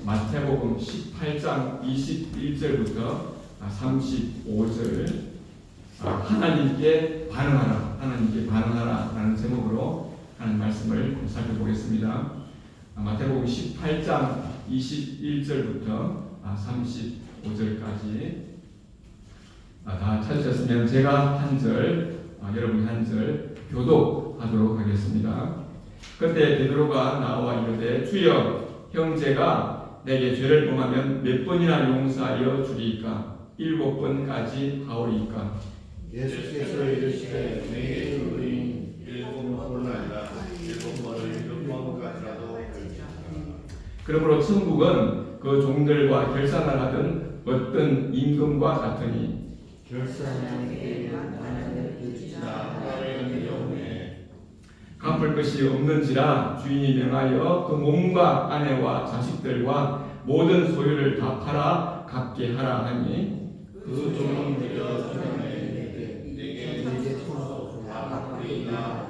마태복음 18장 21절부터 35절 하나님께 반응하라 라는 제목으로 하는 말씀을 살펴보겠습니다. 마태복음 18장 21절부터 35절까지 다 찾으셨으면 제가 한 절, 여러분이 한 절 교독하도록 하겠습니다. 그때 베드로가 나와 이르되 주여 형제가 내게 죄를 범하면 몇 번이나 용서하여 주리이까? 7번까지 하오리이까? 예수께서 이르시되 내게 이르노니 7번은 아니라 7번을 6번까지라도 할지라. 그러므로 천국은 그 종들과 결산을 하던 어떤 임금과 같으니 결산하기에 나는 그치나 나를 영해 갚을 것이 없는지라 주인이 명하여 그 몸과 아내와 자식들과 모든 소유를 다 팔아 갚게 하라 하니 그 종은 들여 전에 내게 토록 다 갚으리이다.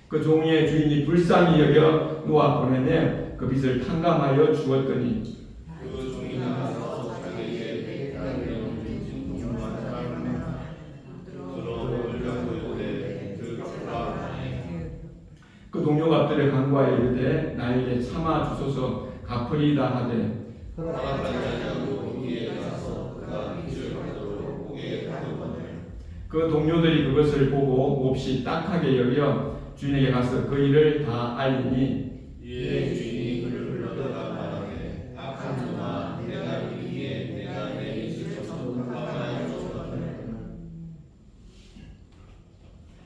그 종의 주인이 불쌍히 여겨 놓아 보내매 그 빚을 탕감하여 주었더니 그 종이 나가서 자기에게 백달을 빚진 종만 사람을 들어 물가고 이르되 그 갚으라. 그 동료가 앞들에 간구하여 이르되 나에게 참아 주소서 갚으리이다 하되 허락하지 아니하고 거기에 가서 그가 빚을 갚도록 보게 하더거늘. 그 동료들이 그것을 보고 몹시 딱하게 여겨 주인에게 가서 그 일을 다 알리니 이에 주인이 그를 불러다가 말하되 악한 놈아 내가 이기에 내가 내 빚을 전부 갚아야 줬거늘.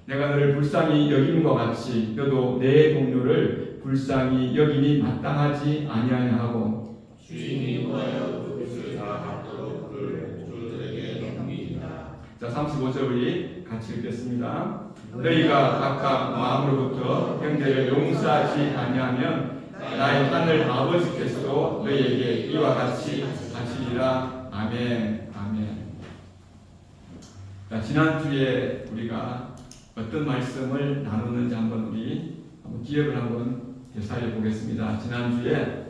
내가 너를 불쌍히 여김과 같이 너도 내 동료를 불쌍히 여김이 마땅하지 아니하냐고 주인이 구하여 그 빚을 다 갚도록 그를 종들에게 넘기니라. 자 35절 우리 같이 읽겠습니다. 너희가 각각 마음으로부터 형제를 용서하지 아니하면 나의 하늘 아버지께서도 너희에게 이와 같이 하시리라. 아멘. 아멘. 자, 지난주에 우리가 어떤 말씀을 나누는지 한번 기억을 한번 되살려 보겠습니다. 지난주에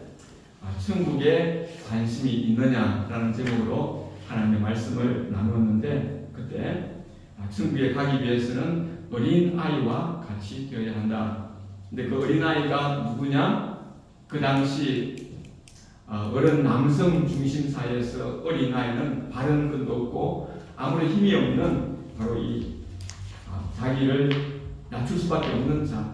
천국에 관심이 있느냐라는 제목으로 하나님의 말씀을 나누었는데 그때 천국에 가기 위해서는 어린 아이와 같이 되어야 한다. 근데 그 어린 아이가 누구냐? 그 당시 어른 남성 중심 사회에서 어린 아이는 바른 근도 없고 아무리 힘이 없는 바로 이 자기를 낮출 수밖에 없는 자,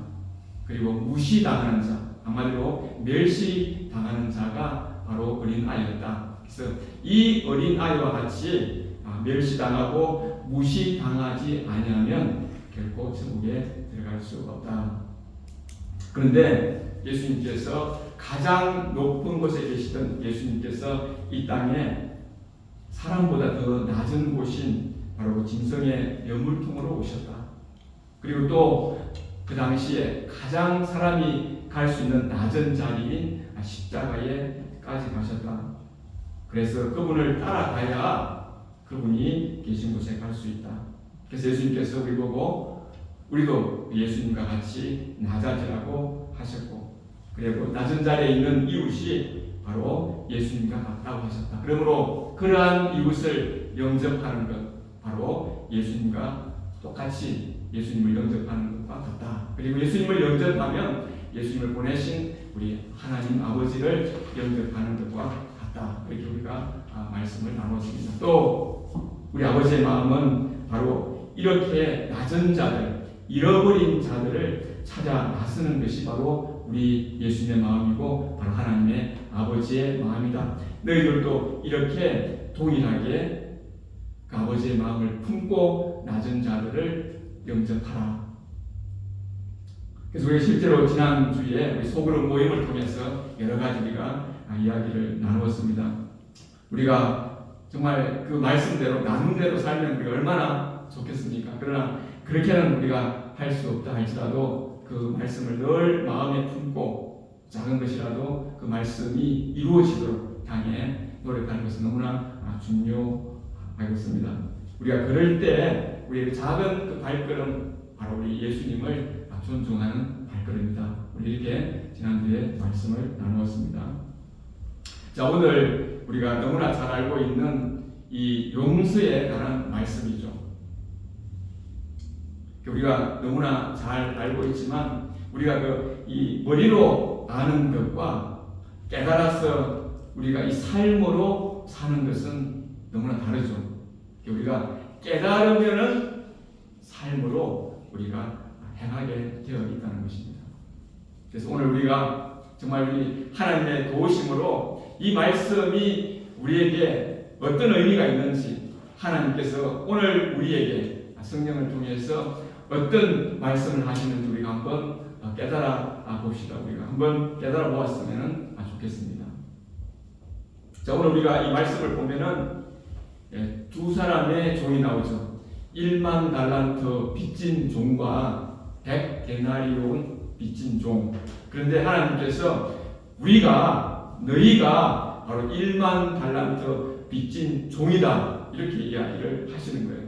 그리고 무시당하는 자, 한마디로 멸시당하는 자가 바로 어린 아이였다. 그래서 이 어린 아이와 같이 멸시당하고 무시당하지 아니하면 결코 천국에 들어갈 수 없다. 그런데 예수님께서 가장 높은 곳에 계시던 예수님께서 이 땅에 사람보다 더 낮은 곳인 바로 짐승의 여물통으로 오셨다. 그리고 또 그 당시에 가장 사람이 갈 수 있는 낮은 자리인 십자가에까지 가셨다. 그래서 그분을 따라가야 그분이 계신 곳에 갈 수 있다. 그래서 예수님께서 우리 보고 우리도 예수님과 같이 낮아지라고 하셨고, 그리고 낮은 자리에 있는 이웃이 바로 예수님과 같다고 하셨다. 그러므로 그러한 이웃을 영접하는 것, 바로 예수님과 똑같이 예수님을 영접하는 것과 같다. 그리고 예수님을 영접하면 예수님을 보내신 우리 하나님 아버지를 영접하는 것과 같다. 이렇게 우리가 말씀을 나누었습니다. 또 우리 아버지의 마음은 바로 이렇게 낮은 자들, 잃어버린 자들을 찾아 나서는 것이 바로 우리 예수님의 마음이고 바로 하나님의 아버지의 마음이다. 너희들도 이렇게 동일하게 그 아버지의 마음을 품고 낮은 자들을 영접하라. 그래서 우리 실제로 지난주에 우리 소그룹 모임을 통해서 여러 가지 우리가 이야기를 나누었습니다. 우리가 정말 그 말씀대로 나눈 대로 살면 우리가 얼마나 좋겠습니까? 그러나 그렇게는 우리가 할 수 없다 할지라도 그 말씀을 늘 마음에 품고 작은 것이라도 그 말씀이 이루어지도록 향해 노력하는 것은 너무나 중요하겠습니다. 우리가 그럴 때 우리의 작은 그 발걸음, 바로 우리 예수님을 존중하는 발걸음이다. 우리 이렇게 지난주에 말씀을 나누었습니다. 자, 오늘 우리가 너무나 잘 알고 있는 이 용서에 관한 말씀이죠. 우리가 너무나 잘 알고 있지만 우리가 이 머리로 아는 것과 깨달아서 우리가 이 삶으로 사는 것은 너무나 다르죠. 우리가 깨달으면은 삶으로 우리가 행하게 되어 있다는 것입니다. 그래서 오늘 우리가 정말 우리 하나님의 도우심으로 이 말씀이 우리에게 어떤 의미가 있는지 하나님께서 오늘 우리에게 성령을 통해서 어떤 말씀을 하시는지 우리가 한번 깨달아 봅시다. 우리가 한번 깨달아 보았으면 좋겠습니다. 자, 오늘 우리가 이 말씀을 보면은 두 사람의 종이 나오죠. 1만 달란트 빚진 종과 100데나리온 빚진 종. 그런데 하나님께서 너희가 바로 1만 달란트 빚진 종이다, 이렇게 이야기를 하시는 거예요.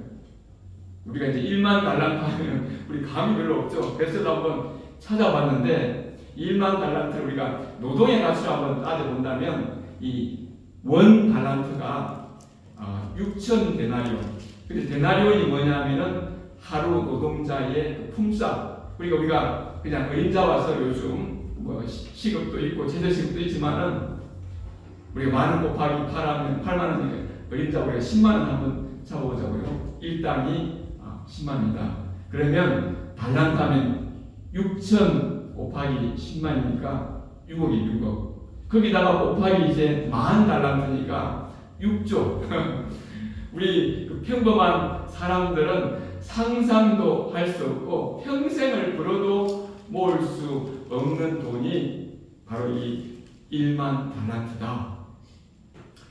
우리가 이제 1만 달란트 하면 우리 감이 별로 없죠. 그래서 한번 찾아봤는데 1만 달란트를 우리가 노동의 가치로 한번 따져본다면 이 원 달란트가 6천 데나리온. 근데 데나리온이 뭐냐면은 하루 노동자의 품삯. 그러니까 우리가 그냥 어린자 와서 요즘 뭐 시급도 있고 최저시급도 있지만은 우리가 만원 곱하기 8하면 8만 원이니까 어린자 우리가 10만 원 한번 잡아보자고요. 일당이 10만 원이다. 그러면 달란트 하면 6천 곱하기 10만이니까 6억이 6억. 거기다가 곱하기 이제 만 달란트니까 6조. 우리 평범한 사람들은 상상도 할 수 없고 평생을 벌어도 모을 수 없는 돈이 바로 이 1만 달란트다.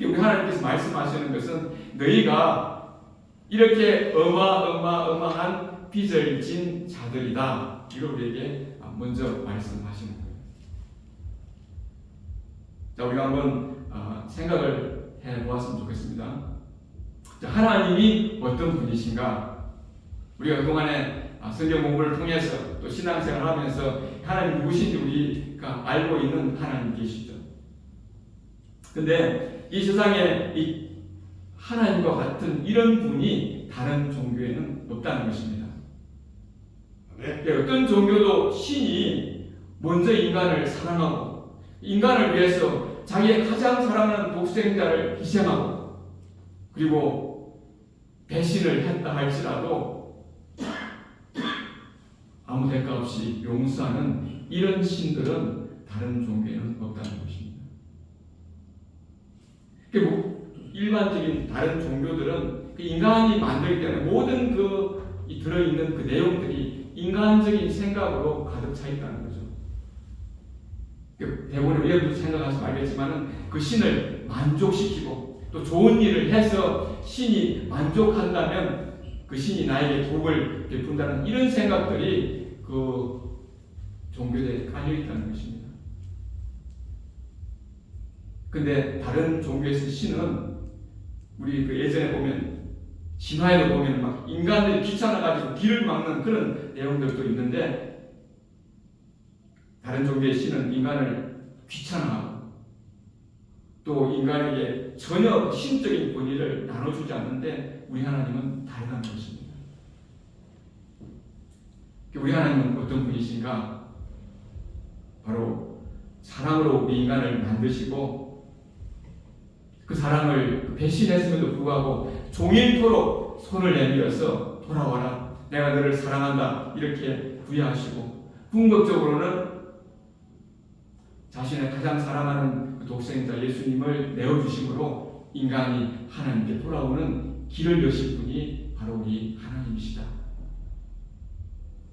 우리 하나님께서 말씀하시는 것은 너희가 이렇게 어마어마한 빚을 진 자들이다. 이걸 우리에게 먼저 말씀하시는 거예요. 자, 우리가 한번 생각을 해보았으면 좋겠습니다. 자, 하나님이 어떤 분이신가? 우리가 그동안에 성경 공부를 통해서 또 신앙생활을 하면서 하나님 누구신지 우리가 알고 있는 하나님 계시죠. 근데 이 세상에 이 하나님과 같은 이런 분이 다른 종교에는 없다는 것입니다. 네, 어떤 종교도 신이 먼저 인간을 사랑하고 인간을 위해서 자기의 가장 사랑하는 독생자를 희생하고 그리고 배신을 했다 할지라도 아무 대가 없이 용서하는 이런 신들은 다른 종교에는 없다는 것입니다. 일반적인 다른 종교들은 인간이 만들기 때문에 모든 들어있는 그 내용들이 인간적인 생각으로 가득 차 있다는 거죠. 대부분 우리가 생각하시면 알겠지만은 그 신을 만족시키고 또 좋은 일을 해서 신이 만족한다면 그 신이 나에게 복을 베푼다는 이런 생각들이 그 종교에 깔려 있다는 것입니다. 근데 다른 종교에서 신은 우리 그 예전에 보면 신화에도 보면 막 인간들이 귀찮아가지고 길을 막는 그런 내용들도 있는데 다른 종교의 신은 인간을 귀찮아하고 또 인간에게 전혀 신적인 권위를 나눠주지 않는데 우리 하나님은 다르다는 것입니다. 우리 하나님은 어떤 분이신가? 바로 사랑으로 우리 인간을 만드시고 그 사랑을 배신했음에도 불구하고 종일토록 손을 내밀어서 돌아와라, 내가 너를 사랑한다, 이렇게 구애하시고 궁극적으로는 자신의 가장 사랑하는 그 독생자 예수님을 내어주심으로 인간이 하나님께 돌아오는 길을 여실 분이 바로 우리 하나님이시다.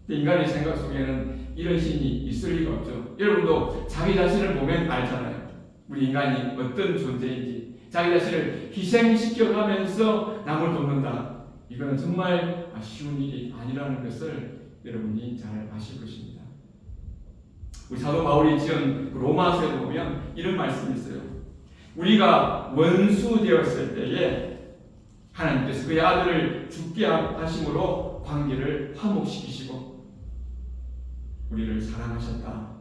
인간의 생각 속에는 이런 신이 있을 리가 없죠. 여러분도 자기 자신을 보면 알잖아요. 우리 인간이 어떤 존재인지. 자기 자신을 희생시켜가면서 남을 돕는다. 이거는 정말 쉬운 일이 아니라는 것을 여러분이 잘 아실 것입니다. 우리 사도 바울이 지은 로마서에 보면 이런 말씀이 있어요. 우리가 원수 되었을 때에 하나님께서 그의 아들을 죽게 하심으로 관계를 화목시키시고 우리를 사랑하셨다.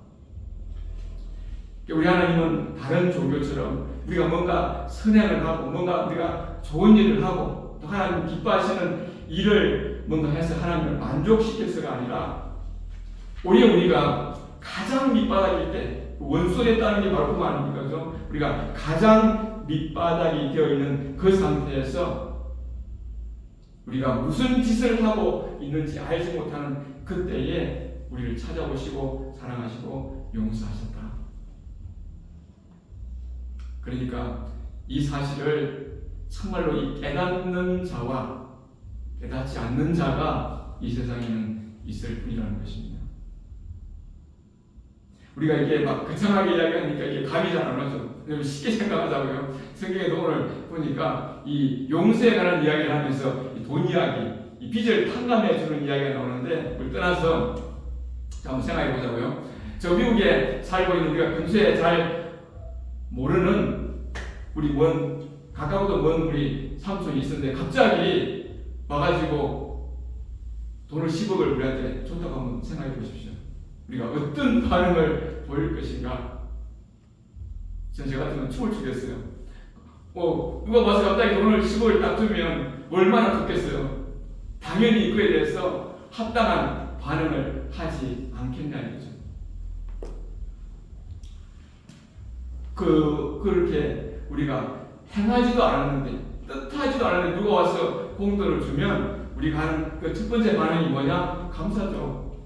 우리 하나님은 다른 종교처럼 우리가 뭔가 선행을 하고 뭔가 우리가 좋은 일을 하고 또 하나님 기뻐하시는 일을 뭔가 해서 하나님을 만족시켜서가 아니라 오히려 우리가 가장 밑바닥일 때 원수에 따르는 게 바로 그 아닙니까? 그죠? 우리가 가장 밑바닥이 되어 있는 그 상태에서 우리가 무슨 짓을 하고 있는지 알지 못하는 그때에 우리를 찾아오시고 사랑하시고 용서하셨다. 그러니까 이 사실을 정말로 이 깨닫는 자와 깨닫지 않는 자가 이 세상에는 있을 뿐이라는 것입니다. 우리가 이게 막 거창하게 이야기하니까 이게 감이 잘 안 오죠. 쉽게 생각하자고요. 성경에도 오늘 보니까 이 용서에 관한 이야기를 하면서 이 돈 이야기, 이 빚을 탕감해 주는 이야기가 나오는데 그걸 떠나서 한번 생각해 보자고요. 저 미국에 살고 있는 우리가 평소에 잘 모르는 우리 가까우도 먼 우리 삼촌이 있었는데 갑자기 와가지고 돈을 10억을 우리한테 줬다고 한번 생각해 보십시오. 우리가 어떤 반응을 보일 것인가? 저 같으면 춤을 추겠어요. 누가 와서 갑자기 돈을 10억을 딱 주면 얼마나 좋겠어요. 당연히 그에 대해서 합당한 반응을 하지 않겠냐는 거죠. 그렇게 우리가 행하지도 않았는데 뜻하지도 않았는데 누가 와서 봉돈을 주면 우리가 하는 그 첫 번째 반응이 뭐냐? 감사죠.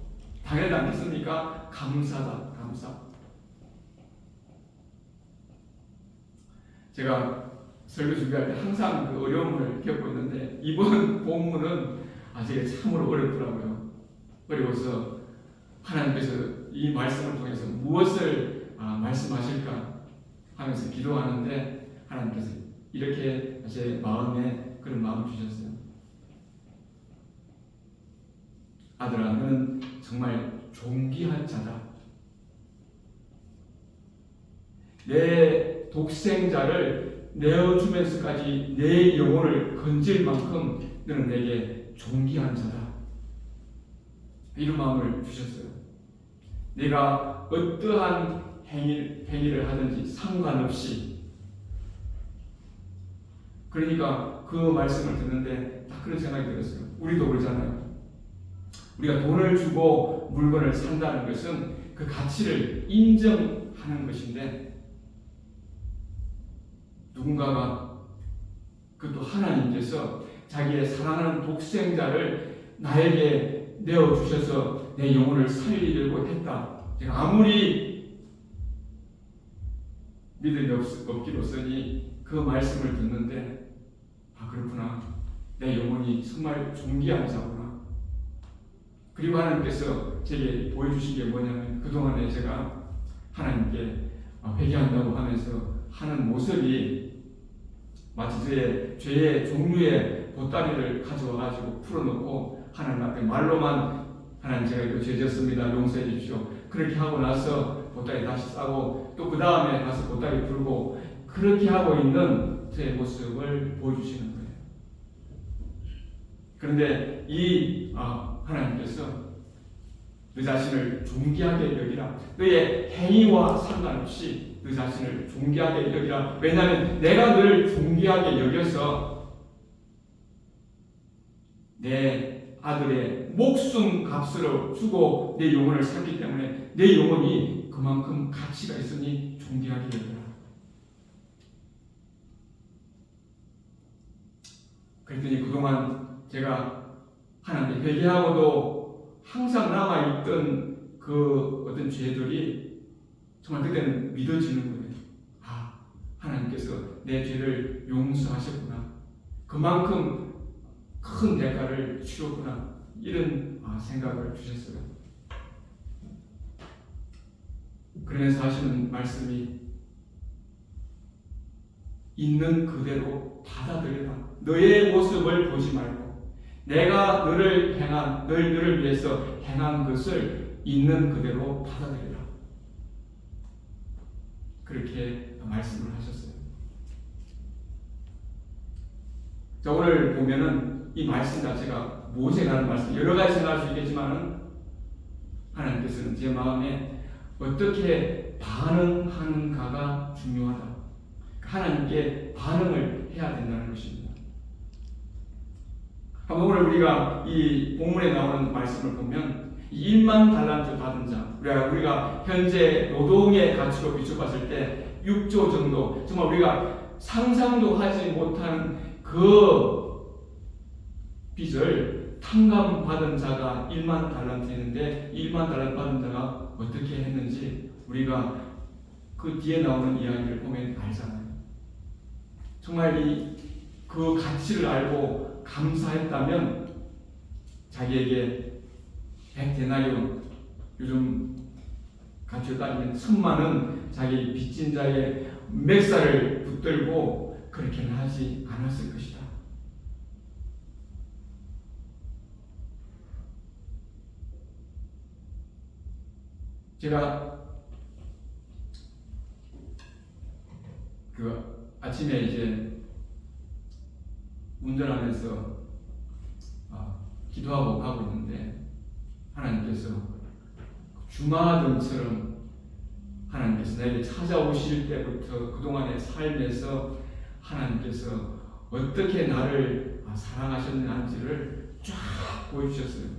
당연하지 않겠습니까? 감사다. 감사. 제가 설교 준비할 때 항상 그 어려움을 겪고 있는데 이번 본문은 제게 참으로 어렵더라고요. 어려워서 하나님께서 이 말씀을 통해서 무엇을 말씀하실까 하면서 기도하는데 하나님께서 이렇게 제 마음에 그런 마음을 주셨어요. 아들아, 너는 정말 존귀한 자다. 내 독생자를 내어주면서까지 내 영혼을 건질 만큼 너는 내게 존귀한 자다. 이런 마음을 주셨어요. 내가 어떠한 행위를 하든지 상관없이, 그러니까 그 말씀을 듣는데 딱 그런 생각이 들었어요. 우리도 그러잖아요. 우리가 돈을 주고 물건을 산다는 것은 그 가치를 인정하는 것인데 누군가가 그것도 하나님께서 자기의 사랑하는 독생자를 나에게 내어주셔서 내 영혼을 살리려고 했다. 제가 아무리 믿음이 없기로서니 그 말씀을 듣는데 그렇구나. 내 영혼이 정말 존귀한 자구나. 그리고 하나님께서 제게 보여주신 게 뭐냐면 그동안에 제가 하나님께 회개한다고 하면서 하는 모습이 마치 죄의 종류의 보따리를 가져와가지고 풀어놓고 하나님 앞에 말로만 하나님 제가 이거 죄 졌습니다. 용서해 주십시오. 그렇게 하고 나서 보따리 다시 싸고 또 그 다음에 가서 보따리 풀고 그렇게 하고 있는 제 모습을 보여주시는 거예요. 그런데 이 하나님께서 너 자신을 존귀하게 여기라. 너의 행위와 상관없이 너 자신을 존귀하게 여기라. 왜냐하면 내가 너를 존귀하게 여겨서 내 아들의 목숨 값으로 주고 내 영혼을 샀기 때문에 내 영혼이 그만큼 가치가 있으니 존귀하게 여기라. 그랬더니 그동안 제가 하나님께 회개하고도 항상 남아있던 그 어떤 죄들이 정말 그때는 믿어지는 거예요. 하나님께서 내 죄를 용서하셨구나. 그만큼 큰 대가를 치렀구나. 이런 생각을 주셨어요. 그러면서 하시는 말씀이 있는 그대로 받아들여라. 너의 모습을 보지 말고 내가 너를 위해서 행한 것을 있는 그대로 받아들여라. 그렇게 말씀을 하셨어요. 자, 오늘 보면은 이 말씀 자체가 무엇에 관한 말씀, 여러 가지 생각할 수 있겠지만은 하나님께서는 제 마음에 어떻게 반응하는가가 중요하다. 하나님께 반응을 해야 된다는 것입니다. 오늘 우리가 이 본문에 나오는 말씀을 보면 1만 달란트 받은 자, 우리가 현재 노동의 가치로 비춰봤을 때 6조 정도, 정말 우리가 상상도 하지 못하는 그 빚을 탕감받은 자가 1만 달란트였는데 1만 달란트 받은 자가 어떻게 했는지 우리가 그 뒤에 나오는 이야기를 보면 알잖아요. 정말 그 가치를 알고 감사했다면 자기에게 100데나리온, 요즘 가치로 따지면 1000만원 자기 빚진 자의 맥살을 붙들고 그렇게는 하지 않았을 것이다. 제가 아침에 이제 운전하면서 기도하고 가고 있는데 하나님께서 주마등처럼 하나님께서 내게 찾아오실 때부터 그동안의 삶에서 하나님께서 어떻게 나를 사랑하셨는지를 쫙 보여주셨어요.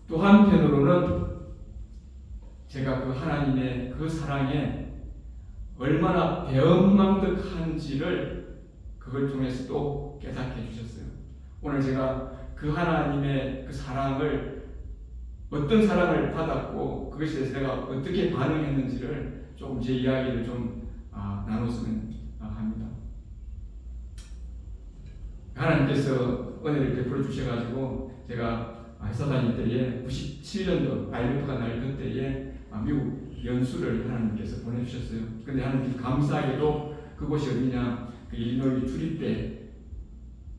또 한편으로는 제가 그 하나님의 그 사랑에 얼마나 배은망덕한지를 그걸 통해서 또 깨닫게 해주셨어요. 오늘 제가 그 하나님의 그 사랑을 어떤 사랑을 받았고 그것에 대해서 내가 어떻게 반응했는지를 조금 제 이야기를 좀 나눴으면 합니다. 하나님께서 은혜를 베풀어 주셔가지고 제가 회사 다닐 때에 97년도 IMF가 날 그때에 미국 연수를 하나님께서 보내주셨어요. 근데 하나님께서 감사하게도 그곳이 어디냐, 그 일리노이 주립대,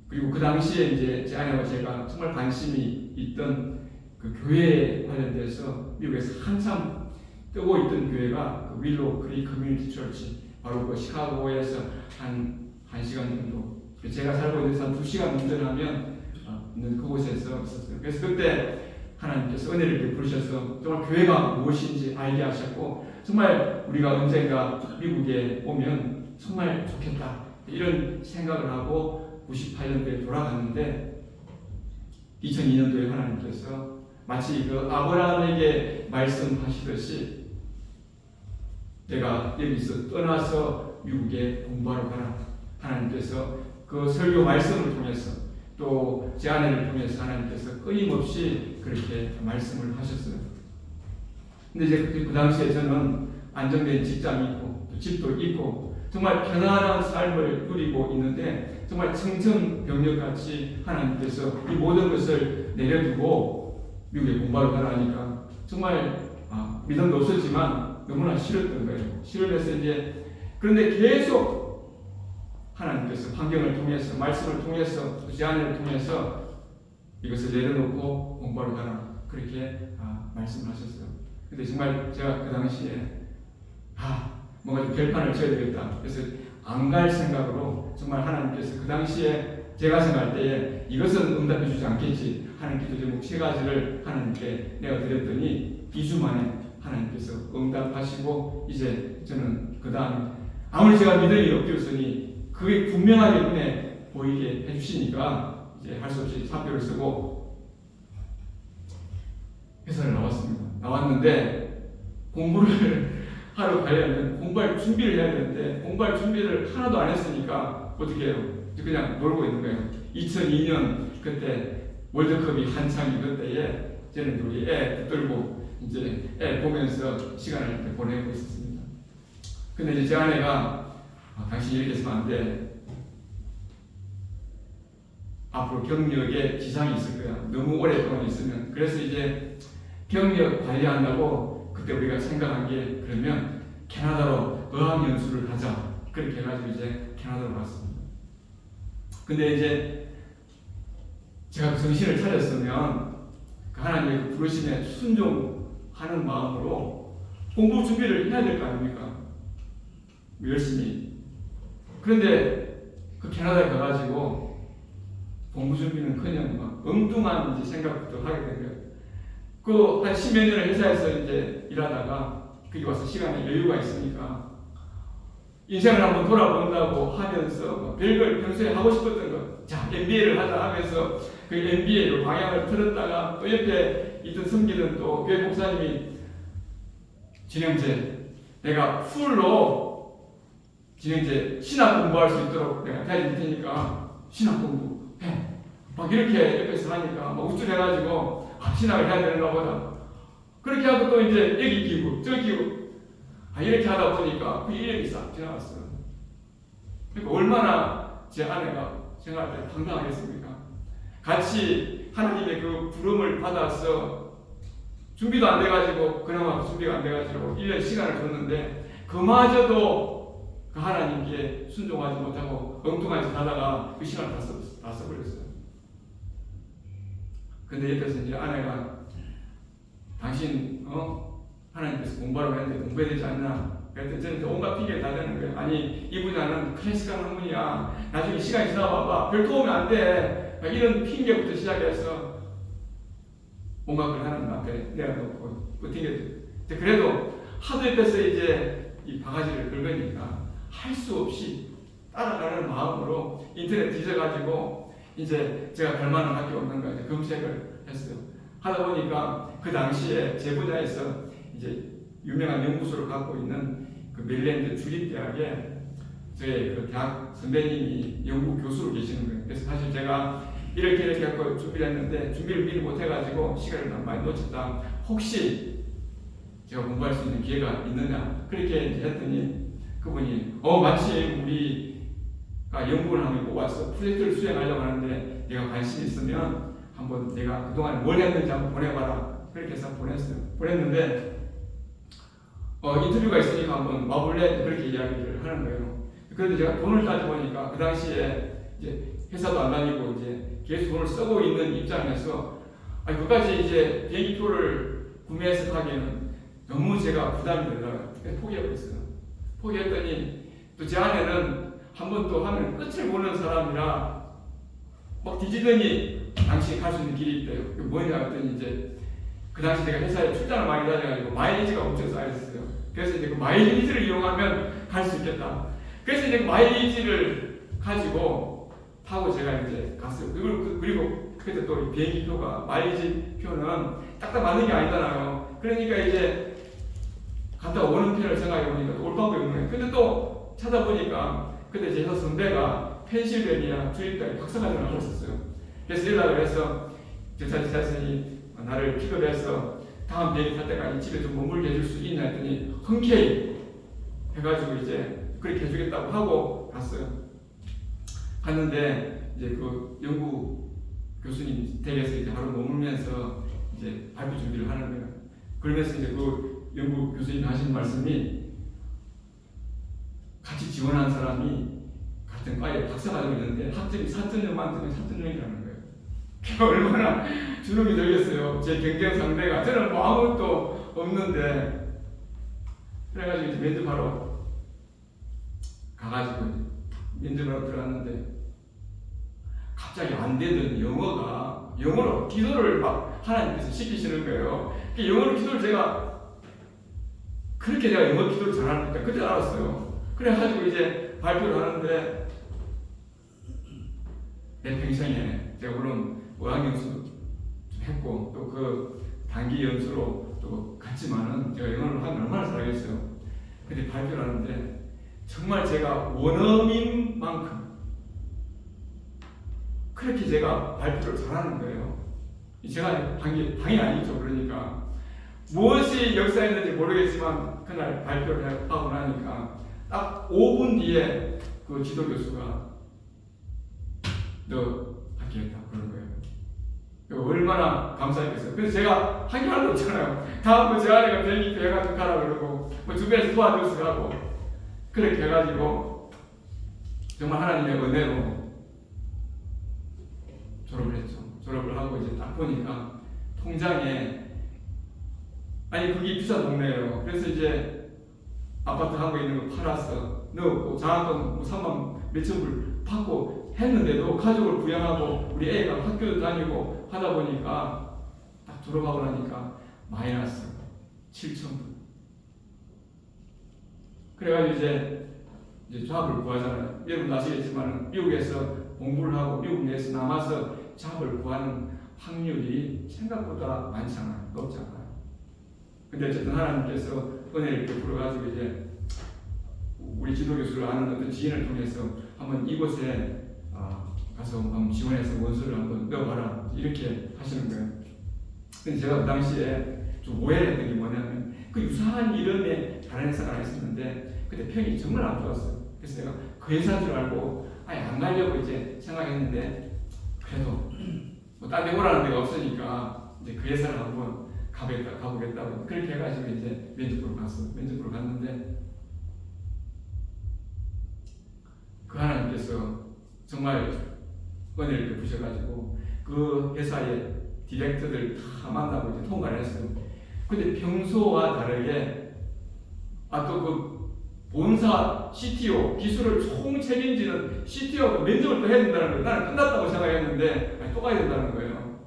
그리고 그 당시에 이제 제 아내와 제가 정말 관심이 있던 그 교회에 관련돼서 미국에서 한참 뜨고 있던 교회가 그 윌로우 크릭 커뮤니티 처치, 바로 그 시카고에서 한 1시간 정도, 제가 살고 있는 데서 한 2시간 운전하면 있는 그곳에서 있었어요. 그래서 그때 하나님께서 은혜를 베푸셔서 정말 교회가 무엇인지 알게 하셨고, 정말 우리가 언젠가 미국에 오면 정말 좋겠다 이런 생각을 하고 98년도에 돌아갔는데 2002년도에 하나님께서 마치 그 아브라함에게 말씀하시듯이 내가 여기서 떠나서 미국에 공부하러 가라. 하나님께서 그 설교 말씀을 통해서 또 제 아내를 통해서 하나님께서 끊임없이 그렇게 말씀을 하셨어요. 근데 이제 그 당시에 저는 안정된 직장이 있고 또 집도 있고 정말 편안한 삶을 누리고 있는데 정말 청천벽력같이 하나님께서 이 모든 것을 내려두고 미국에 공부하러 가라니까 정말 믿음도 없었지만 너무나 싫었던 거예요. 싫으면서 이제 그런데 계속 하나님께서 환경을 통해서 말씀을 통해서 제 아내를 통해서 이것을 내려놓고 공부하러 가라 그렇게 말씀을 하셨어요. 근데 정말 제가 그 당시에 뭔가 좀 결판을 쳐야 되겠다. 그래서 안 갈 생각으로 정말 하나님께서 그 당시에 제가 생각할 때에 이것은 응답해 주지 않겠지 하는 기도 제목 3가지를 하나님께 내가 드렸더니 2주 만에 하나님께서 응답하시고 이제 저는 그 다음 아무리 제가 믿음이 없겠으니 그게 분명하게 눈에 보이게 해주시니까 이제 할 수 없이 사표를 쓰고 회사를 나왔는데 공부를 하러 가려면 공부할 준비를 해야 되는데 공부할 준비를 하나도 안 했으니까 어떻게 해요? 그냥 놀고 있는 거예요. 2002년 그때 월드컵이 한창이 그때에 저는 우리 애 붙들고 이제 애 보면서 시간을 이렇게 보내고 있었습니다. 근데 이제 제 아내가 당신 이렇게 했으면 안 돼. 앞으로 경력에 지장이 있을 거야. 너무 오랫동안 있으면. 그래서 이제 경력 관리한다고 그때 우리가 생각한 게 그러면 캐나다로 어학연수를 하자. 그렇게 해가지고 이제 캐나다로 갔습니다. 근데 이제 제가 그 정신을 차렸으면 그 하나님의 부르심에 순종하는 마음으로 공부 준비를 해야 될 거 아닙니까? 열심히. 그런데 그 캐나다에 가가지고 공부 준비는 그냥 막 엉뚱한 이제 생각부터 하게 된 거예요. 그 한 10몇 년을 회사에서 이제 일하다가 거기 와서 시간에 여유가 있으니까 인생을 한번 돌아본다고 하면서 별걸 평소에 하고 싶었던 것, 자 MBA를 하자 하면서 그 MBA로 방향을 틀었다가 또 옆에 있던 섬기던 또 교회 목사님이 진영재 내가 풀로 진영재 신학 공부할 수 있도록 내가 도와줄 테니까 신학 공부해. 막 이렇게 옆에서 하니까 막 우쭐해가지고 신학을 해야 되는가 보다. 그렇게 하고 또 이제 여기 끼고 저기 끼고 이렇게 하다 보니까 그 1년이 싹 지나갔어요. 그러니까 얼마나 제 아내가 생각할 때 당당하겠습니까? 같이 하나님의 그 부름을 받아서 준비도 안 돼가지고 그나마 준비가 안 돼가지고 1년 시간을 줬는데 그마저도 그 하나님께 순종하지 못하고 엉뚱한 짓 하다가 그 시간을 다 써버렸어요. 근데 옆에서 이제 아내가 당신 하나님께서 공부하라고 했는데 공부해야 되지 않나? 그랬더니 저는 온갖 핑계를 다 대는 거예요. 아니 이 분야는 클래식한 학문이야. 나중에 시간이 지나봐봐. 별 도움이 안 돼. 이런 핑계부터 시작해서 온갖 걸 하나님 앞에 내어놓고 그 핑계. 그래도 하도 옆에서 이제 이 바가지를 긁으니까 할 수 없이 따라가는 마음으로 인터넷 뒤져가지고 이제 제가 갈 만한 학교 없는가 이제 검색을 했어요. 하다 보니까 그 당시에 제 분야에서 이제 유명한 연구소를 갖고 있는 그 메릴랜드 주립대학에 저희 그 대학 선배님이 연구 교수로 계시는 거예요. 그래서 사실 제가 이렇게 하고 준비를 했는데 준비를 미리 못해가지고 시간을 너무 많이 놓쳤다. 혹시 제가 공부할 수 있는 기회가 있느냐? 그렇게 이제 했더니 그분이 마침 우리가 연구를 한번 뽑아서 프로젝트를 수행하려고 하는데 내가 관심이 있으면 한번 내가 그동안 뭘 했는지 한번 보내봐라. 그렇게 해서 보냈는데 인터뷰가 있으니까 한번 와볼래? 그렇게 이야기를 하는 거예요. 그런데 제가 돈을 따져보니까 그 당시에 이제 회사도 안 다니고 이제 계속 돈을 쓰고 있는 입장에서 그까지 이제 비행기표를 구매해서 가기에는 너무 제가 부담이 되더라고요. 그래서 포기해버렸어요. 포기했더니 또 제 아내는 한 번 또 하면 끝을 보는 사람이라 막 뒤지더니 당신이 갈 수 있는 길이 있대요. 그게 뭐냐 했더니 이제 그 당시 제가 회사에 출장을 많이 다녀가지고 마일리지가 엄청 쌓였어요. 그래서 이제 그 마일리지를 이용하면 갈 수 있겠다. 그래서 이제 그 마일리지를 가지고 타고 제가 이제 갔어요. 그리고 그때 또 비행기 표가 마일리지 표는 딱딱 맞는 게 아니잖아요. 그러니까 이제 갔다 오는 편을 생각해 보니까 올 방법이 없는 거예요. 근데 또 찾아보니까 그때 제 회사 선배가 펜실베니아 주립대학에 박사과정을 하고 있었어요. 그래서 연락을 해서 지사선이 나를 픽업해서 다음 비행기 탈 때까지 집에 좀 머물게 해줄 수 있냐 했더니 흔쾌히 해가지고 이제 그렇게 해주겠다고 하고 갔어요. 갔는데 이제 그 연구 교수님 댁에서 이제 하루 머물면서 이제 발표 준비를 하는 거예요. 그러면서 이제 그 연구 교수님이 하신 말씀이 같이 지원한 사람이 같은 과에 박사과정이 있는데 학점이 4.0 만점에 4.0이라는 거예요. 얼마나 주눅이 들겠어요. 제 경쟁 상대가. 저는 뭐 아무것도 없는데. 그래가지고 이제 면접하러 가가지고 면접하러 들어갔는데 갑자기 안 되던 영어로 기도를 막 하나님께서 시키시는 거예요. 영어로 기도를 그렇게 제가 영어 기도를 잘하니까 그때 알았어요. 그래가지고 이제 발표를 하는데 내 평생에 제가 물론 어학연수 좀 했고 또 그 단기 연수로 또 갔지만은 제가 영어를 하면 얼마나 잘하겠어요. 근데 발표를 하는데 정말 제가 원어민 만큼 그렇게 제가 발표를 잘하는 거예요. 제가 당이 아니죠. 그러니까 무엇이 역사였는지 모르겠지만 그날 발표를 하고 나니까 딱 5분 뒤에 그 지도교수가 너 합격했다 그러는 거예요. 얼마나 감사했겠어요. 그래서 제가 한 게 하나도 없잖아요. 다음부터 제 아내가 비행기표 해가지고 가라 그러고 뭐 주변에서 도와줘서 하고 그렇게 해가지고 정말 하나님의 은혜로 졸업을 했죠. 졸업을 하고 이제 딱 보니까 통장에 그게 비싼 동네예요. 그래서 이제 아파트 하고 있는 거 팔아서 넣었고 장학금 뭐 3만 몇천 불 받고 했는데도 가족을 부양하고 우리 애가 학교도 다니고 하다 보니까 딱 졸업하고 나니까 마이너스 7,000불. 그래가지고 이제 잡을 구하잖아요. 여러분 아시겠지만 미국에서 공부를 하고 미국 내에서 남아서 잡을 구하는 확률이 생각보다 많지 않아요. 높지 않아요. 근데 어쨌든 하나님께서 은혜를 베풀어가지고 이제 우리 지도교수를 아는 어떤 지인을 통해서 한번 이곳에 가서 한번 지원해서 원서를 한번 넣어봐라 이렇게 하시는 거예요. 근데 제가 그 당시에 좀 오해를 했던 게 뭐냐면 그 유사한 이름의 다른 회사가 하나 있었는데 그때 평이 정말 안 좋았어요. 그래서 내가 그 회사인 줄 알고 아예 안 가려고 이제 생각했는데 그래도 뭐 딴 데 오라는 데가 없으니까 이제 그 회사를 한번 가보겠다고 그렇게 해가지고 이제 면접보러 갔어요. 면접보러 갔는데 그 하나님께서 정말 은혜를 베푸셔가지고 그 회사의 디렉터들 다 만나고 이제 통과를 했어요. 근데 평소와 다르게 또 그 본사 CTO 기술을 총 책임지는 CTO가 면접을 또 해야 된다는 거예요. 나는 끝났다고 생각했는데 또 가야 된다는 거예요.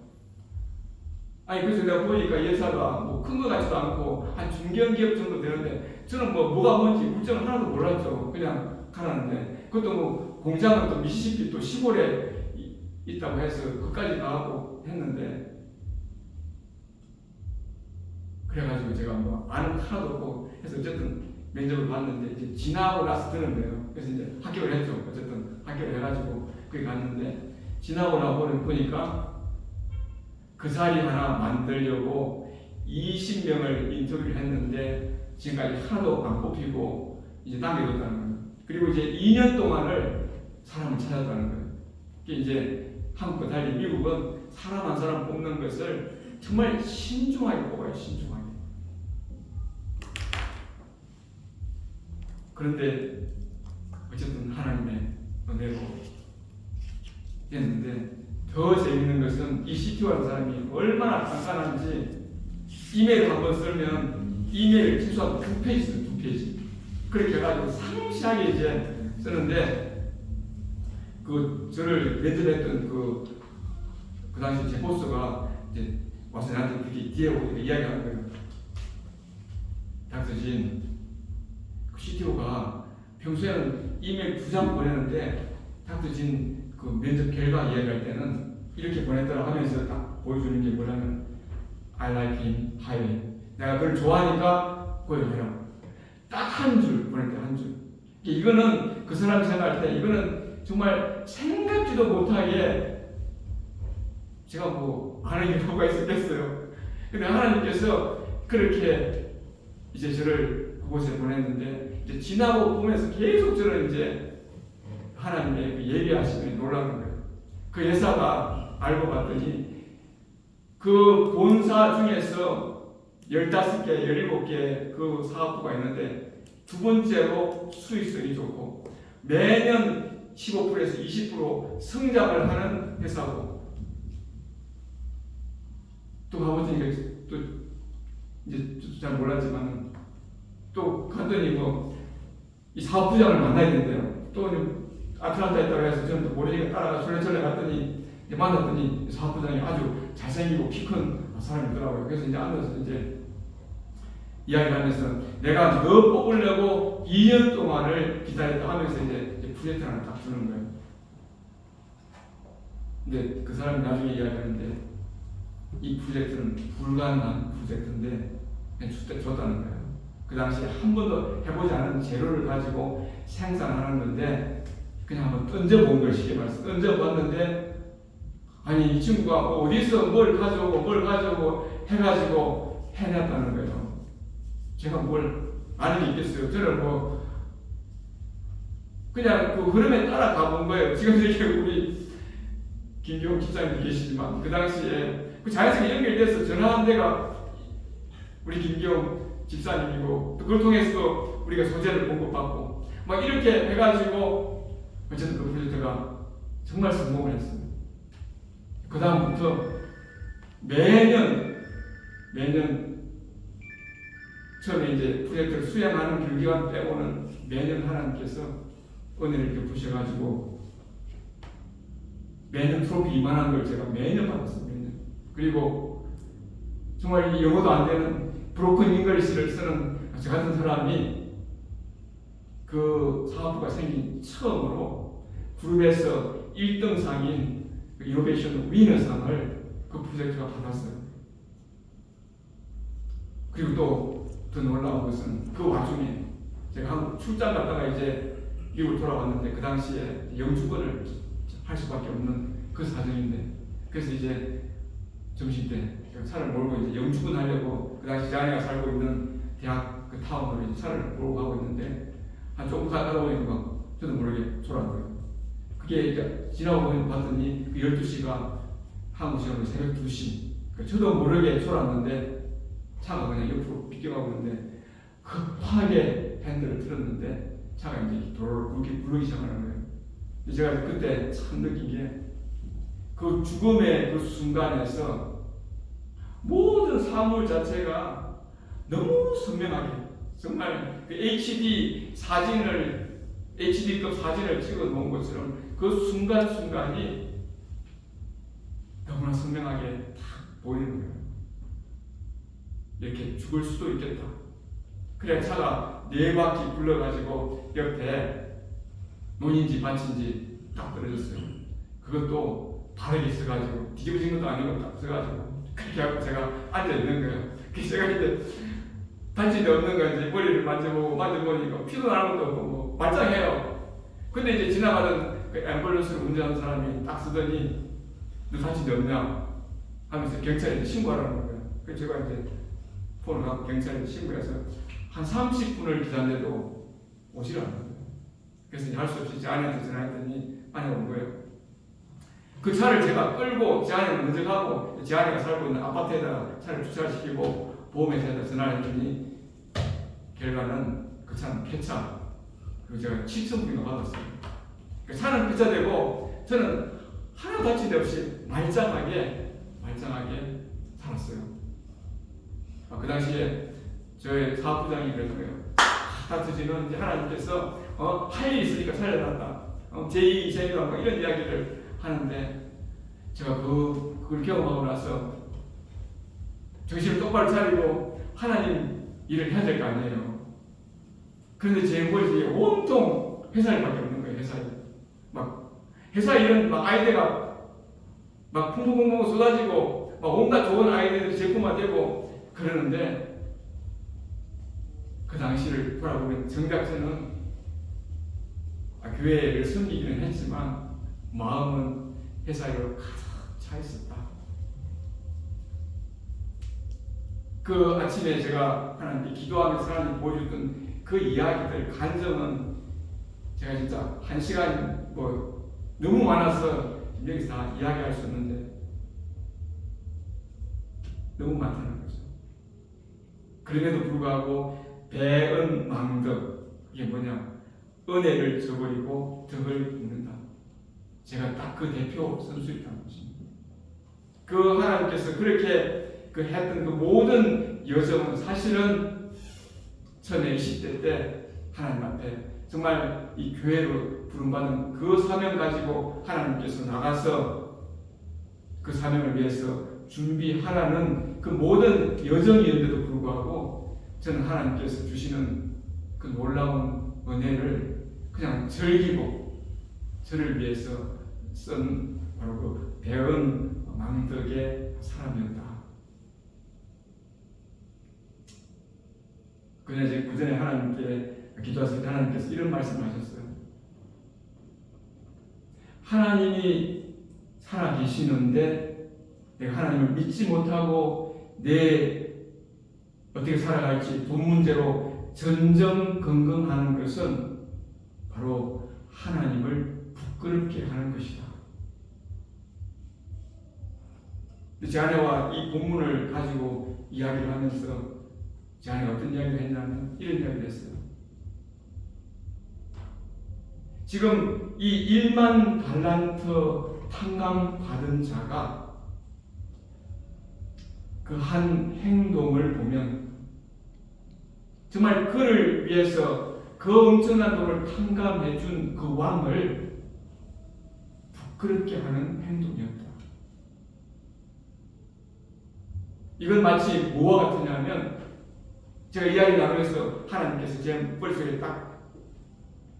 그래서 내가 보니까 이 회사가 뭐 큰 거 같지도 않고 한 중견기업 정도 되는데 저는 뭐가 뭔지 물정을 하나도 몰랐죠. 그냥 가라는데 그것도 뭐 공장은 또 미시시피 또 시골에 있다고 해서 그까지 가고 했는데 그래가지고 제가 뭐 아는 거 하나도 없고 해서 어쨌든 면접을 봤는데 이제 지나고 나서 드는 거예요. 그래서 이제 합격을 했죠. 어쨌든 합격을 해가지고 거기 갔는데 지나고 나서 보니까 그 자리 하나 만들려고 20명을 인터뷰를 했는데 지금까지 하나도 안 뽑히고 이제 남겨뒀다는 거예요. 그리고 이제 2년 동안을 사람을 찾았다는 거예요. 이제 한국과 달리 미국은 사람 한 사람 뽑는 것을 정말 신중하게 뽑아요. 신중하게. 그런데 어쨌든 하나님의 은혜로 됐는데 더 재밌는 것은 이 CTO라는 사람이 얼마나 간단한지 이메일을 한번 쓰면 이메일 최소한 2페이지 써요. 2페이지. 그렇게 해가지고 상세하게 이제 쓰는데 저를 면접했던 그 당시 제 보스가 이제 와서 나한테 그렇게 뒤에 오고 이야기하는 거예요. 닥터진 그 CTO가 평소에는 이메일 2장 보내는데 닥터진 그 면접 결과 이야기할 때는 이렇게 보냈더라 하면서 딱 보여주는 게 뭐냐면 I like him highly. 내가 그걸 좋아하니까 고용해라. 딱 한 줄 보낼 때 한 줄. 이거는 그 사람이 생각할 때 이거는 정말 생각지도 못하게 제가 뭐 아는 게 뭐가 있었겠어요. 근데 하나님께서 그렇게 이제 저를 그곳에 보냈는데 이제 지나고 보면서 계속 저를 이제 하나님의 그 예비하심에 놀라는 거예요. 그 회사가 알고 봤더니 그 본사 중에서 15개, 17개 그 사업부가 있는데 두 번째로 수익성이 좋고 매년 15%에서 20% 성장을 하는 회사고 또 가보니까 또 이제 잘 몰랐지만 또 갔더니 뭐 이 사업부장을 만나야 된대요. 또 아틀란타에 있다고 해서 저는 또 모르니까 따라가 졸래졸래 갔더니 만났더니 사업부장이 아주 잘생기고 키 큰 사람이더라고요. 그래서 이제 앉아서 이제 이야기하면서 내가 너 뽑으려고 2년 동안을 기다렸다 하면서 이제 프로젝트 하나 딱 주는 거예요. 근데 그 사람이 나중에 이야기하는데 이 프로젝트는 불가능한 프로젝트인데 그냥 줬다는 거예요. 그 당시에 한 번도 해보지 않은 재료를 가지고 생산하는 건데 그냥 한번 던져본 걸 쉽게 말해서 던져봤는데 아니 이 친구가 어디서 뭘 가져오고 해가지고 해냈다는 거예요. 제가 뭘 아는 게 있겠어요. 저는 뭐 그냥 그 흐름에 따라가 본 거예요. 지금 이렇게 우리 김경 집사님도 계시지만 그 당시에 그 자연스럽게 연결돼서 전화한 데가 우리 김경 집사님이고 또 그걸 통해서 또 우리가 소재를 공급받고 막 이렇게 해가지고 어쨌든 그 프로젝트가 정말 성공을 했어요. 그 다음부터 매년 처음에 이제 프로젝트를 수행하는 기간 빼고는 매년 하나님께서 은혜를 베푸셔가지고 매년 트로피 이만한 걸 제가 매년 받았어요. 매년. 그리고 정말 이 영어도 안 되는 브로큰 잉글리시를 쓰는 저 같은 사람이 그 사업부가 생긴 처음으로 그룹에서 1등 상인 이노베이션 위너상을 그 프로젝트가 받았어요. 그리고 또 더 놀라운 것은 그 와중에 제가 한국 출장 갔다가 이제 미국을 돌아왔는데 그 당시에 영주권을 할 수밖에 없는 그 사정인데, 그래서 이제 점심 때 차를 몰고 이제 영주권 하려고 그 당시 제 아내가 살고 있는 대학 그 타운으로 이제 차를 몰고 가고 있는데 한 조금 가다 보니까 막 저도 모르게 졸아한 거예요. 그게 이제 지나고 봤더니 그 12시가 한국 시간으로 새벽 2시. 저도 모르게 졸았는데 차가 그냥 옆으로 비껴가고 있는데 급하게 핸들을 틀었는데 차가 이제 도로를 굴르기 시작하는 거예요. 근데 제가 그때 참 느낀 게 그 죽음의 그 순간에서 모든 사물 자체가 너무 선명하게, 정말 그 HD급 사진을 찍어 놓은 것처럼 그 순간순간이 너무나 선명하게 딱 보이는 거예요. 이렇게 죽을 수도 있겠다. 그래 차가 4바퀴 굴러가지고 옆에 논인지 밭인지 딱 떨어졌어요. 그것도 바닥에 서가지고 뒤집어진 것도 아니고 딱 서가지고 그렇게 하고 제가 앉아있는 거예요. 그래서 제가 이제 단치도 없는 거 이제 머리를 만져보니까 피도 나는 것도 없고 뭐 말짱해요. 근데 이제 지나가던 그 앰뷸런스를 운전하는 사람이 딱 쓰더니 너 다친 데 없냐 하면서 경찰에 신고하라는 거예요. 그래서 제가 이제 폰을 갖고 경찰에 신고해서 한 30분을 기다렸는데도 오지를 않는 거예요. 그래서 할 수 없이 제 아내한테 전화했더니 아내가 온 거예요. 그 차를 제가 끌고 제 아내를 먼저 가고 제 아내가 살고 있는 아파트에다가 차를 주차시키고 보험회사에다 전화를 했더니 결과는 그 차는 폐차. 그리고 제가 7,000불이나 받았어요. 그 차는 폐차되고 저는 하나 다친 데 없이 말짱하게 살았어요. 그 당시에 저희 사업부장이 그랬어요. 다투지는 이제 하나님께서 할 일이 있으니까 살려놨다. 제2, 제1로 이런 이야기를 하는데 제가 그걸 경험하고 나서 정신을 똑바로 차리고 하나님 일을 해야 될 거 아니에요. 그런데 제 머리에 온통 회사 일밖에 없는 거예요. 회사 일은 막 아이디어가 막 풍부풍부 쏟아지고 막 온갖 좋은 아이디어들이 제품화되고 그러는데 그 당시를 돌아보면 정작 저는 교회를 섬기기는 했지만 마음은 회사 일로 가득 차 있었다. 그 아침에 제가 하나님께 기도하면서 하나님 보여줬던 그 이야기들, 간증은 제가 진짜 1시간 너무 많아서 여기서 다 이야기할 수 없는데 너무 많다는 거죠. 그럼에도 불구하고 배은망덕, 이게 뭐냐? 은혜를 저버리고 덕을 입는다. 제가 딱 그 대표 선수였다는 것입니다. 그 하나님께서 그렇게 했던 그 모든 여정은 사실은 전에 20대 때 하나님 앞에 정말 이 교회로 부름받은 그 사명 가지고 하나님께서 나가서 그 사명을 위해서 준비하라는 그 모든 여정이었는데도 불구하고 저는 하나님께서 주시는 그 놀라운 은혜를 그냥 즐기고 저를 위해서 쓴 바로 그 배은 망덕의 사람이었다. 그냥 이제 그 전에 하나님께 기도했을 때 하나님께서 이런 말씀을 하셨어요. 하나님이 살아계시는데 내가 하나님을 믿지 못하고 내 어떻게 살아갈지 돈 문제로 전전긍긍하는 것은 바로 하나님을 부끄럽게 하는 것이다. 제 아내와 이 본문을 가지고 이야기를 하면서 제 아내가 어떤 이야기를 했냐면 이런 이야기를 했어요. 지금 이 1만 달란트 탕감 받은 자가 그 한 행동을 보면 정말 그를 위해서 그 엄청난 돈을 탕감해 준 그 왕을 부끄럽게 하는 행동이었다. 이건 마치 뭐와 같으냐면 제가 이야기 나누면서 하나님께서 제 머릿속에 딱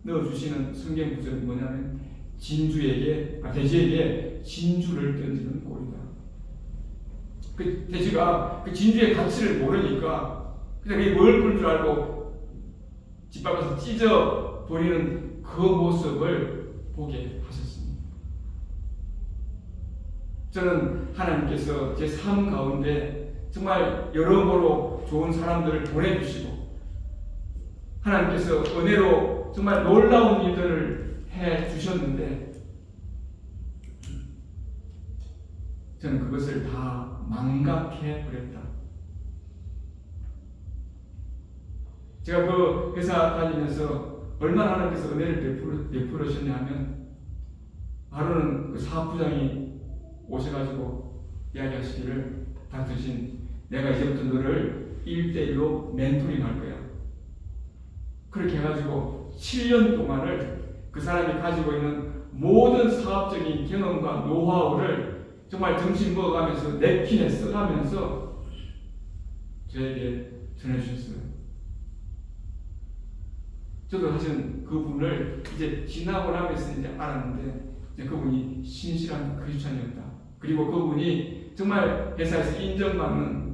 넣어주시는 성경 구절이 뭐냐면 돼지에게 진주를 던지는 꼴이다. 그 돼지가 그 진주의 가치를 모르니까 그냥 그게 뭘 볼 줄 알고 짓밟아서 찢어 버리는 그 모습을 보게 하셨습니다. 저는 하나님께서 제 삶 가운데 정말 여러모로 좋은 사람들을 보내주시고 하나님께서 은혜로 정말 놀라운 일들을 해 주셨는데 저는 그것을 다 망각해 버렸다. 제가 그 회사 다니면서 얼마나 하나님께서 은혜를 베풀으셨냐 하면 하루는 그 사업부장이 오셔가지고 이야기하시기를 닥터신 내가 이제부터 너를 1대1로 멘토링 할 거야. 그렇게 해가지고 7년 동안을 그 사람이 가지고 있는 모든 사업적인 경험과 노하우를 정말 점심 먹어가면서 냅킨에 써가면서 저에게 전해주셨어요. 저도 사실은 그분을 이제 지나고 나면서 이제 알았는데 이제 그분이 신실한 크리스찬이었다. 그리고 그분이 정말 회사에서 인정받는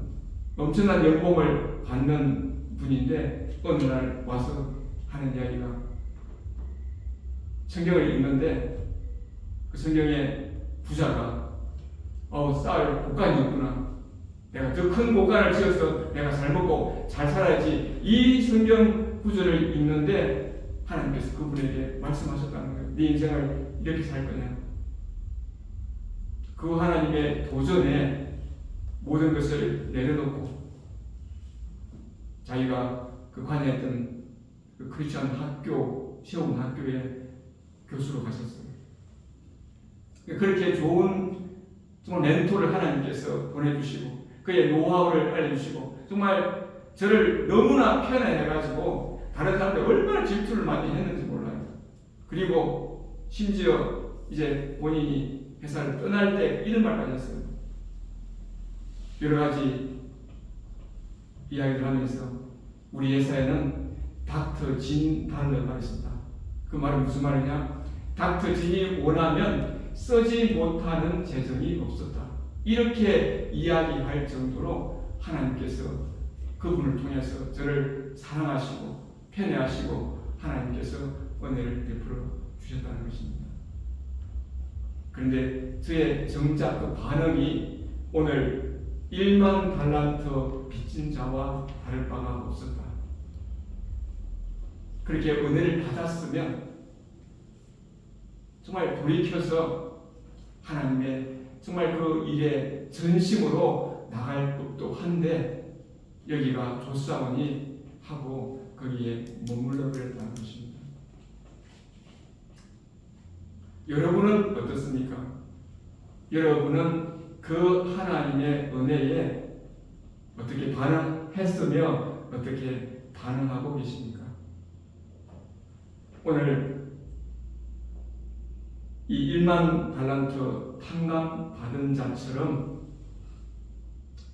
엄청난 연봉을 받는 분인데 어느 날 와서 하는 이야기가 성경을 읽는데 그 성경에 부자가 쌓을 곳간이 없구나. 내가 더 큰 곳간을 지어서 내가 잘 먹고 잘 살아야지. 이 성경 구절을 읽는데 하나님께서 그분에게 말씀하셨다는 거예요. 네 인생을 이렇게 살 거냐. 그 하나님의 도전에 모든 것을 내려놓고 자기가 그 관여했던 그 크리스천 학교, 세운 학교에 교수로 가셨어요. 그렇게 좋은 정말 멘토를 하나님께서 보내주시고 그의 노하우를 알려주시고 정말 저를 너무나 편애해가지고 다른 사람들 얼마나 질투를 많이 했는지 몰라요. 그리고 심지어 이제 본인이 회사를 떠날 때 이런 말까지 했어요. 여러 가지 이야기를 하면서 우리 회사에는 닥터 진 달러가 있었다. 그 말은 무슨 말이냐? 닥터 진이 원하면 쓰지 못하는 재정이 없었다. 이렇게 이야기할 정도로 하나님께서 그분을 통해서 저를 사랑하시고 편애하시고 하나님께서 은혜를 베풀어 주셨다는 것입니다. 그런데 저의 정작 그 반응이 오늘 1만 달란트 빚진 자와 다를 바가 없었다. 그렇게 은혜를 받았으면 정말 돌이켜서 하나님의 정말 그 일에 전심으로 나갈 법도 한데 여기가 조사원이 하고 거기에 머물러 버렸다는 것입니다. 여러분은 어떻습니까? 여러분은 그 하나님의 은혜에 어떻게 반응했으며 어떻게 반응하고 계십니까? 오늘 이 1만 달란트 탕감 받은 자처럼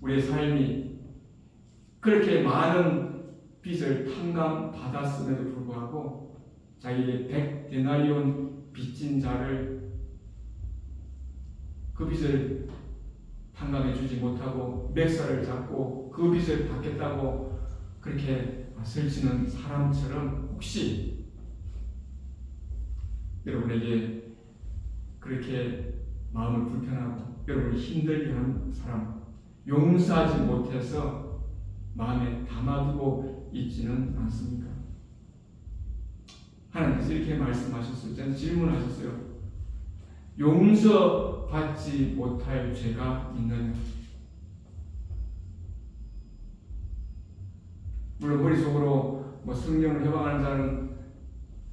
우리의 삶이 그렇게 많은 빚을 탕감 받았음에도 불구하고 자기에게 100데나리온 빚진 자를 그 빚을 탕감해 주지 못하고 멱살을 잡고 그 빚을 받겠다고 그렇게 설치는 사람처럼 혹시 여러분에게 그렇게 마음을 불편하고 여러분을 힘들게 한 사람 용서하지 못해서 마음에 담아두고 있지는 않습니까? 하나님께서 이렇게 말씀하셨어요. 저는 질문하셨어요. 용서받지 못할 죄가 있느냐? 물론 머릿속으로 성령을 해방하는 자는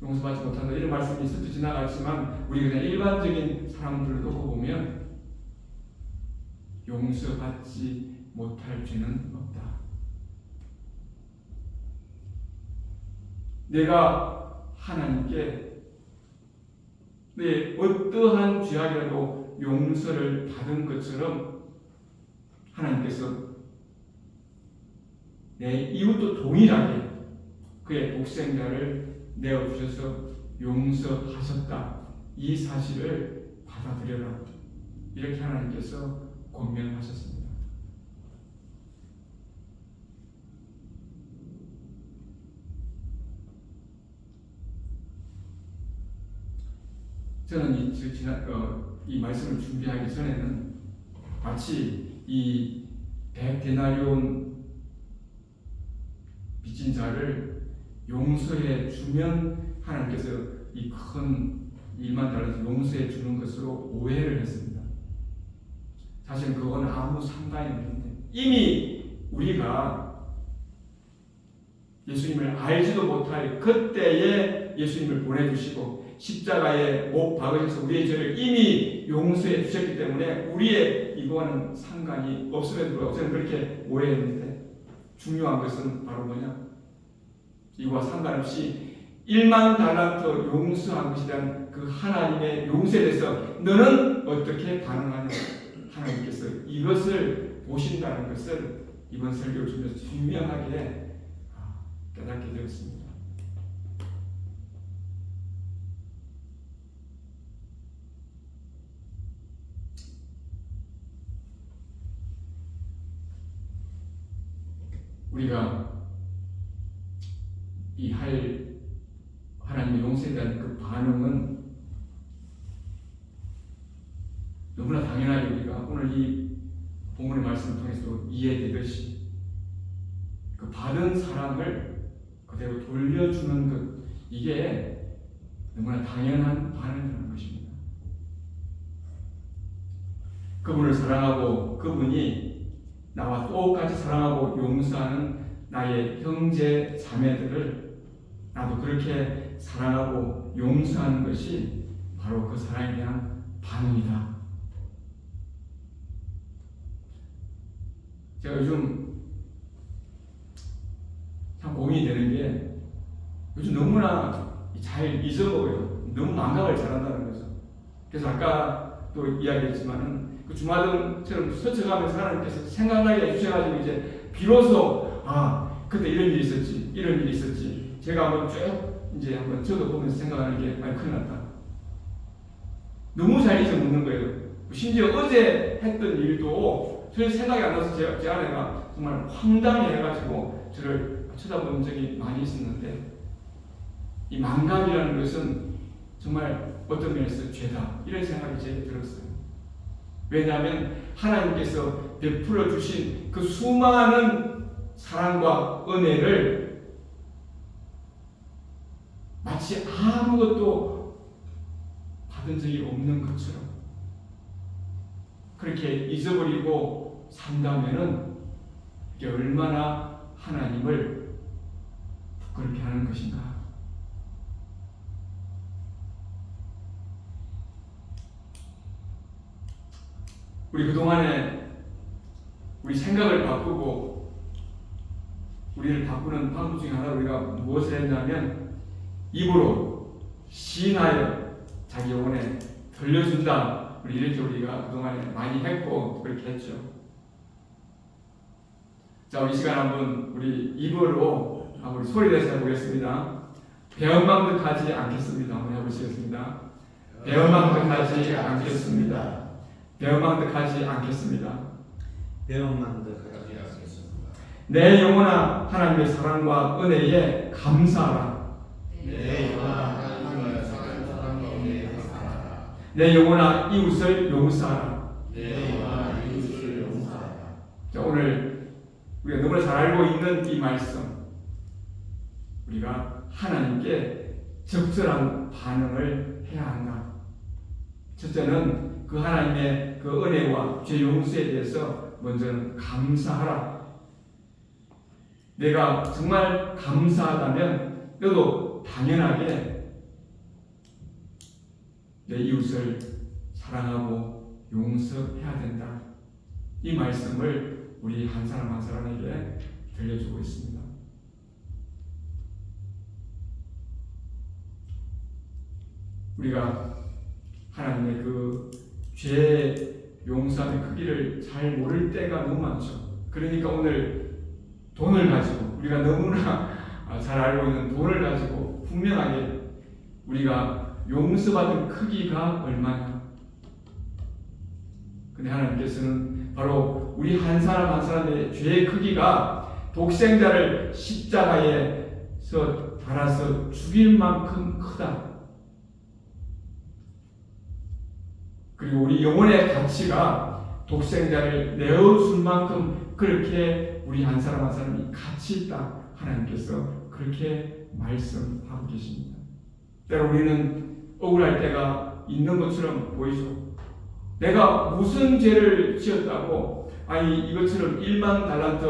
용서받지 못한다 이런 말씀이 스쳐 지나갔지만 우리 그냥 일반적인 사람들을 놓고 보면 용서받지 못할 죄는 없다. 내가 하나님께 내 어떠한 죄악이라도 용서를 받은 것처럼 하나님께서 내 이웃도 동일하게 그의 독생자를 내어주셔서 용서하셨다. 이 사실을 받아들여라. 이렇게 하나님께서 권면하셨습니다. 저는 이 말씀을 준비하기 전에는 마치 이 100데나리온 빚진 자를 용서해 주면 하나님께서 이 큰 1만 달러 용서해 주는 것으로 오해를 했습니다. 사실 그건 아무 상관이 없는데 이미 우리가 예수님을 알지도 못할 그때에 예수님을 보내주시고 십자가에 못 박으셔서 우리의 죄를 이미 용서해 주셨기 때문에 우리의 이거와는 상관이 없음에도 불구하고 저는 그렇게 오해했는데 중요한 것은 바로 뭐냐? 이거와 상관없이 1만 달란트 용서한 것이란 그 하나님의 용서에 대해서 너는 어떻게 반응하냐? 하나님께서 이것을 보신다는 것을 이번 설교를 통해서 분명하게 깨닫게 되었습니다. 우리가 이 하나님의 용서에 대한 그 반응은 너무나 당연하게 우리가 오늘 이 본문의 말씀을 통해서 이해되듯이 그 받은 사랑을 그대로 돌려주는 것, 이게 너무나 당연한 반응이라는 것입니다. 그분을 사랑하고 그분이 나와 똑같이 사랑하고 용서하는 나의 형제 자매들을 나도 그렇게 사랑하고 용서하는 것이 바로 그 사랑에 대한 반응이다. 제가 요즘 참 고민이 되는 게 요즘 너무나 잘 잊어먹어요. 너무 망각을 잘한다는 거죠. 그래서 아까 또 이야기했지만은 그 주마등처럼 스쳐가면서 하나님께서 생각나게 해주셔가지고 이제 비로소 그때 이런 일이 있었지, 이런 일이 있었지. 제가 한번 쭉 이제 한번 적어보면서 생각하는 게 큰일 났다. 너무 잘 잊어먹는 거예요. 심지어 어제 했던 일도 전혀 생각이 안 나서 제 아내가 정말 황당해가지고 저를 쳐다본 적이 많이 있었는데 이 망각이라는 것은 정말 어떤 면에서 죄다 이런 생각이 제게 들었어요. 왜냐하면 하나님께서 베풀어 주신 그 수많은 사랑과 은혜를 마치 아무것도 받은 적이 없는 것처럼 그렇게 잊어버리고 산다면은 이게 얼마나 하나님을 부끄럽게 하는 것인가. 우리 그동안에 우리 생각을 바꾸고 우리를 바꾸는 방법 중에 하나 우리가 무엇을 했냐면 입으로 시인하여 자기 영혼에 들려준다. 이렇게 우리가 그동안에 많이 했고 그렇게 했죠. 자, 이 시간 한번 우리 입으로 한번 소리내서 해보겠습니다. 배은망덕하지 않겠습니다. 한번 해보시겠습니다. 배은망덕하지 않겠습니다. 배은망덕하지 않겠습니다. 배은망덕하지 않겠습니다. 내 영혼아 하나님의 사랑과 은혜에 감사하라. 내 영혼아 하나님의 사랑과 은혜에 감사하라. 내 영혼아 이웃을 용서하라. 내 영혼아 이웃을 용서하라. 자, 오늘 우리가 너무나 잘 알고 있는 이 말씀, 우리가 하나님께 적절한 반응을 해야 한다. 첫째는 그 하나님의 그 은혜와 죄 용서에 대해서 먼저는 감사하라. 내가 정말 감사하다면 너도 당연하게 내 이웃을 사랑하고 용서해야 된다. 이 말씀을 우리 한 사람 한 사람에게 들려주고 있습니다. 우리가 하나님의 그 죄 용서의 크기를 잘 모를 때가 너무 많죠. 그러니까 오늘 돈을 가지고 우리가 너무나 잘 알고 있는 돈을 가지고 분명하게 우리가 용서받은 크기가 얼마냐. 근데 하나님께서는 바로 우리 한 사람 한 사람의 죄의 크기가 독생자를 십자가에서 달아서 죽일 만큼 크다. 그리고 우리 영혼의 가치가 독생자를 내어줄 만큼 그렇게 우리 한 사람 한 사람이 가치 있다. 하나님께서 그렇게 말씀하고 계십니다. 때로 우리는 억울할 때가 있는 것처럼 보이죠. 내가 무슨 죄를 지었다고 이것처럼 1만 달란트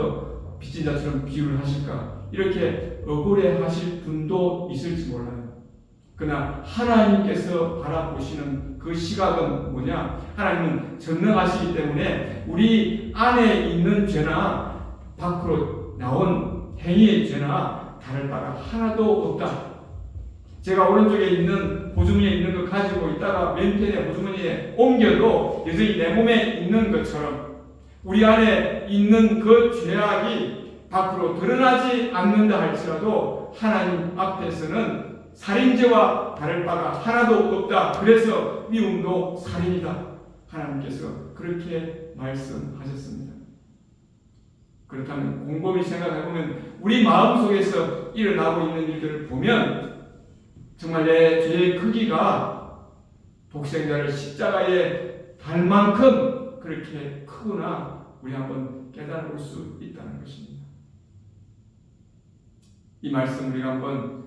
빚진 자처럼 비유를 하실까? 이렇게 억울해 하실 분도 있을지 몰라요. 그러나 하나님께서 바라보시는 그 시각은 뭐냐? 하나님은 전능하시기 때문에 우리 안에 있는 죄나 밖으로 나온 행위의 죄나 다를 바가 하나도 없다. 제가 오른쪽에 있는 보주머니에 있는 거 가지고 있다가 왼편에 보주머니에 옮겨도 여전히 내 몸에 있는 것처럼 우리 안에 있는 그 죄악이 밖으로 드러나지 않는다 할지라도 하나님 앞에서는 살인죄와 다를 바가 하나도 없다. 그래서 미움도 살인이다. 하나님께서 그렇게 말씀하셨습니다. 그렇다면 곰곰이 생각해보면 우리 마음속에서 일어나고 있는 일들을 보면 정말 내 죄의 크기가 독생자를 십자가에 달 만큼 그렇게 크구나 우리 한번 깨달을 수 있다는 것입니다. 이 말씀 우리가 한번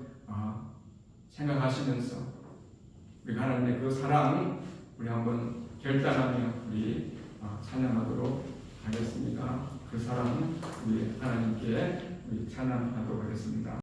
생각하시면서 우리 하나님의 그 사랑 우리 한번 결단하며 우리 찬양하도록 하겠습니다. 그 사랑 우리 하나님께 우리 찬양하도록 하겠습니다.